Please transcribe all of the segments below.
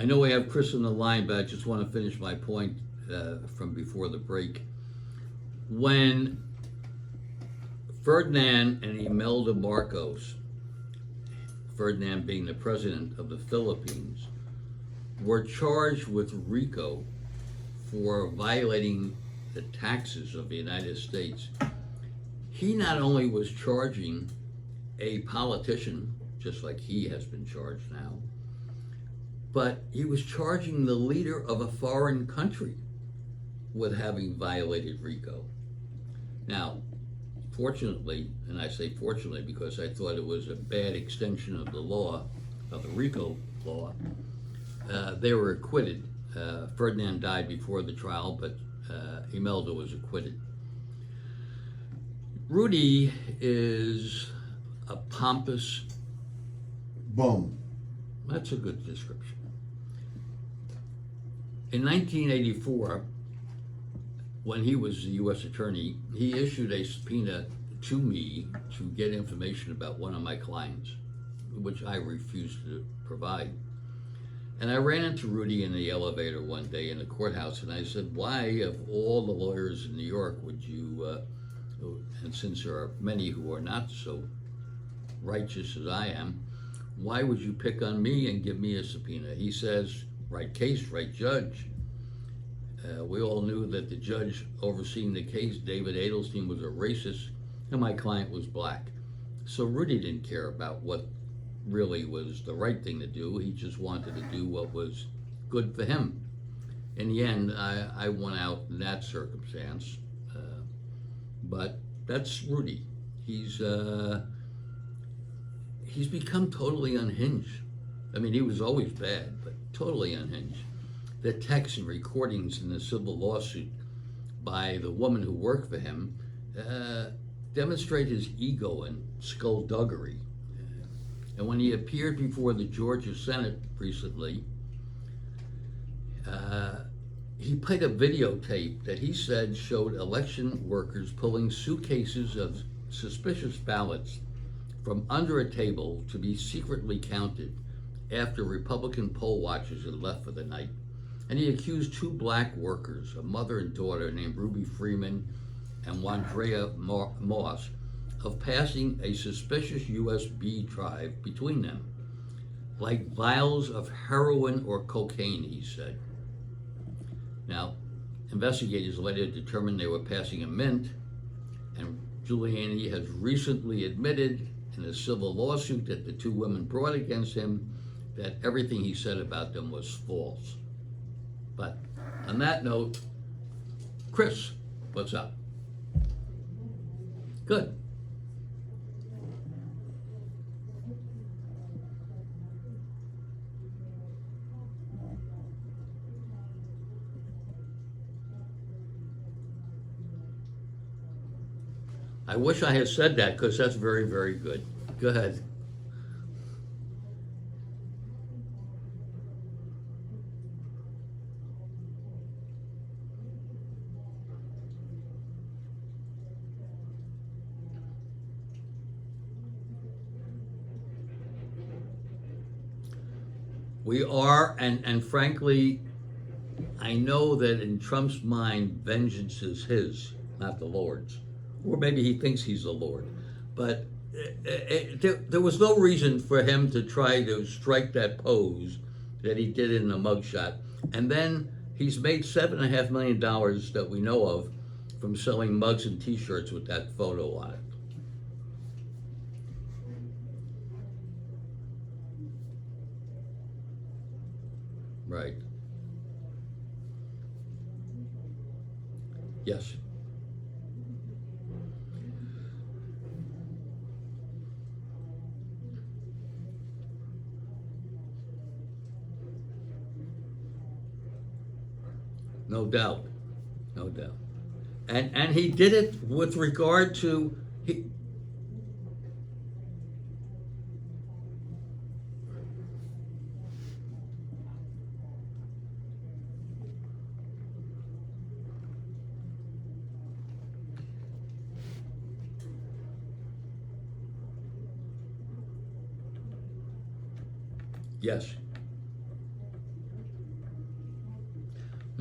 I know we have Chris on the line, but I just want to finish my point from before the break. When Ferdinand and Imelda Marcos, Ferdinand being the president of the Philippines, were charged with RICO for violating the taxes of the United States, he not only was charging a politician, just like he has been charged now, but he was charging the leader of a foreign country with having violated RICO. Now, fortunately, and I say fortunately because I thought it was a bad extension of the law, of the RICO law, they were acquitted. Ferdinand died before the trial, but Imelda was acquitted. Rudy is a pompous bum. That's a good description. In 1984, when he was the U.S. Attorney, he issued a subpoena to me to get information about one of my clients, which I refused to provide. And I ran into Rudy in the elevator one day in the courthouse, and I said, why, of all the lawyers in New York, would you, and since there are many who are not so righteous as I am, why would you pick on me and give me a subpoena? He says, right case, right judge. We all knew that the judge overseeing the case, David Adelstein, was a racist, and my client was black. So Rudy didn't care about what really was the right thing to do. He just wanted to do what was good for him. In the end, I won out in that circumstance. But that's Rudy. He's become totally unhinged. I mean, he was always bad, but totally unhinged. The texts and recordings in the civil lawsuit by the woman who worked for him demonstrate his ego and skullduggery. And when he appeared before the Georgia Senate recently, he played a videotape that he said showed election workers pulling suitcases of suspicious ballots from under a table to be secretly counted after Republican poll watchers had left for the night. And he accused two black workers, a mother and daughter named Ruby Freeman and Wandrea Moss, of passing a suspicious USB drive between them, like vials of heroin or cocaine, he said. Now, investigators later determined they were passing a mint, and Giuliani has recently admitted in a civil lawsuit that the two women brought against him that everything he said about them was false. But on that note, Chris, what's up? Good. I wish I had said that because that's very, very good. Go ahead. We are, and frankly, I know that in Trump's mind, vengeance is his, not the Lord's. Or maybe he thinks he's the Lord. But there was no reason for him to try to strike that pose that he did in the mugshot. And then he's made $7.5 million that we know of from selling mugs and t-shirts with that photo on it. Right. Yes. No doubt. No doubt. And he did it with regard to he. Yes.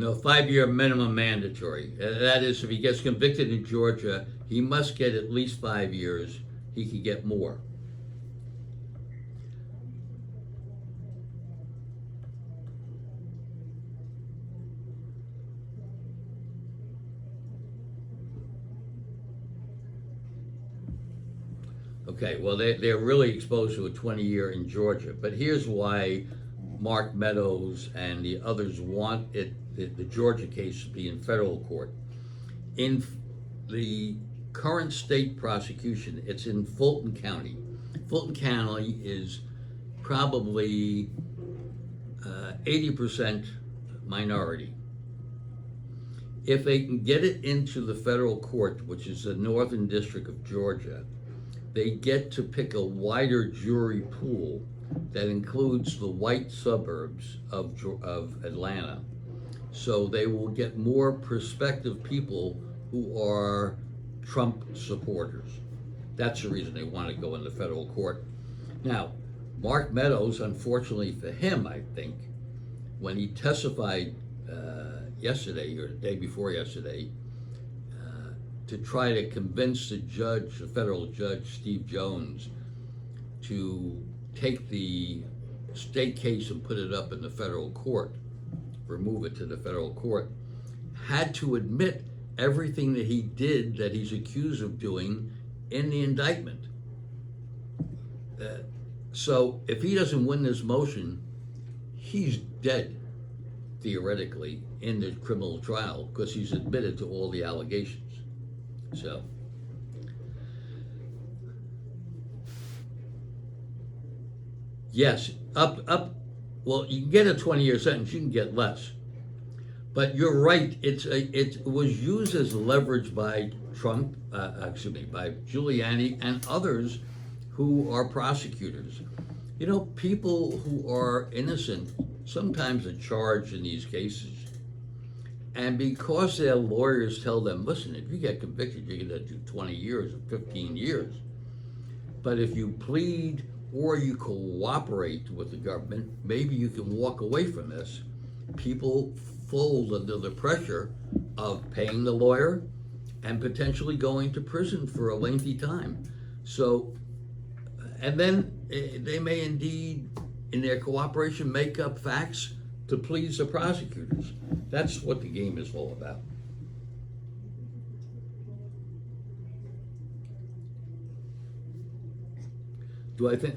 No, 5-year minimum mandatory. That is, if he gets convicted in Georgia, he must get at least 5 years. He could get more. Okay, well, they're really exposed to a 20-year in Georgia. But here's why Mark Meadows and the others want the Georgia case to be in federal court. In the current state prosecution, it's in Fulton County. Fulton County is probably 80% minority. If they can get it into the federal court, which is the Northern District of Georgia, they get to pick a wider jury pool that includes the white suburbs of Atlanta. So they will get more prospective people who are Trump supporters. That's the reason they want to go in the federal court. Now, Mark Meadows, unfortunately for him, I think, when he testified yesterday or the day before yesterday, to try to convince the judge, the federal judge, Steve Jones, to take the state case and put it up in the federal court, remove it to the federal court, had to admit everything that he did that he's accused of doing in the indictment. So if he doesn't win this motion, he's dead, theoretically, in the criminal trial because he's admitted to all the allegations. So, yes, well, you can get a 20-year sentence, you can get less. But you're right, it was used as leverage by Trump, by Giuliani and others who are prosecutors. You know, people who are innocent sometimes are charged in these cases. And because their lawyers tell them, listen, if you get convicted, you're going to do 20 years or 15 years. But if you plead or you cooperate with the government, maybe you can walk away from this. People fold under the pressure of paying the lawyer and potentially going to prison for a lengthy time. So, and then they may indeed, in their cooperation, make up facts to please the prosecutors. That's what the game is all about.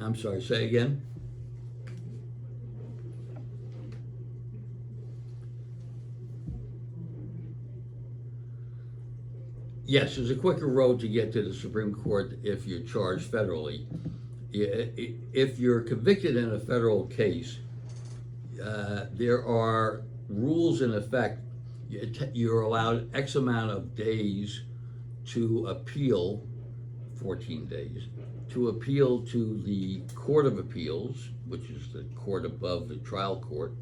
I'm sorry, say again? Yes, there's a quicker road to get to the Supreme Court if you're charged federally. If you're convicted in a federal case, there are rules in effect. You're allowed X amount of days to appeal, 14 days, to appeal to the Court of Appeals, which is the court above the trial court.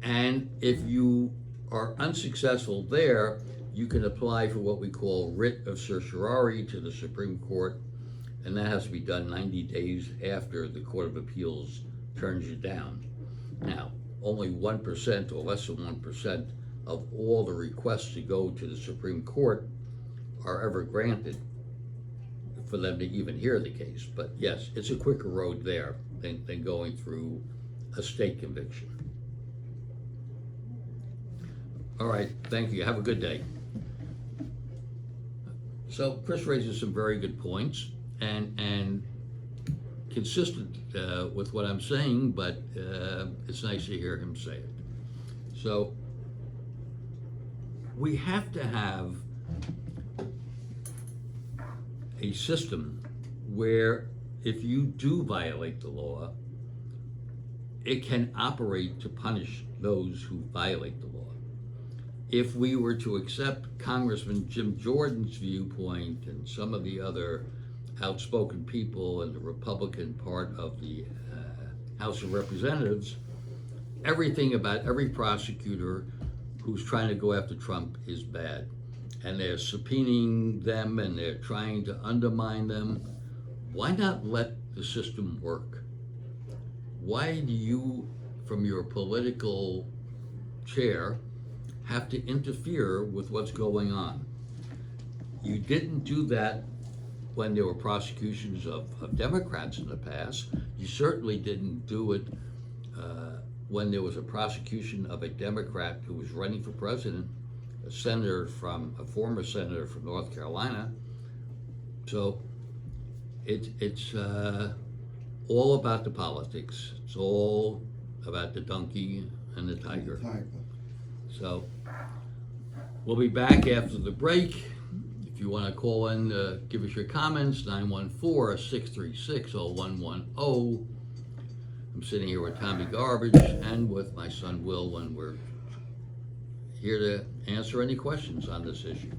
And if you are unsuccessful there, you can apply for what we call writ of certiorari to the Supreme Court, and that has to be done 90 days after the Court of Appeals turns you down. Now, only 1% or less than 1% of all the requests to go to the Supreme Court are ever granted for them to even hear the case. But yes, it's a quicker road there than going through a state conviction. All right, thank you. Have a good day. So Chris raises some very good points and consistent with what I'm saying, but it's nice to hear him say it. So we have to have a system where if you do violate the law, it can operate to punish those who violate the law. If we were to accept Congressman Jim Jordan's viewpoint and some of the other outspoken people in the Republican part of the House of Representatives, everything about every prosecutor who's trying to go after Trump is bad. And they're subpoenaing them and they're trying to undermine them. Why not let the system work? Why do you, from your political chair, have to interfere with what's going on. You didn't do that when there were prosecutions of Democrats in the past. You certainly didn't do it when there was a prosecution of a Democrat who was running for president, a former senator from North Carolina. So it's all about the politics. It's all about the donkey and the tiger. So we'll be back after the break. If you want to call in, give us your comments, 914-636-0110. I'm sitting here with Tommy Garbage and with my son Will, and we're here to answer any questions on this issue.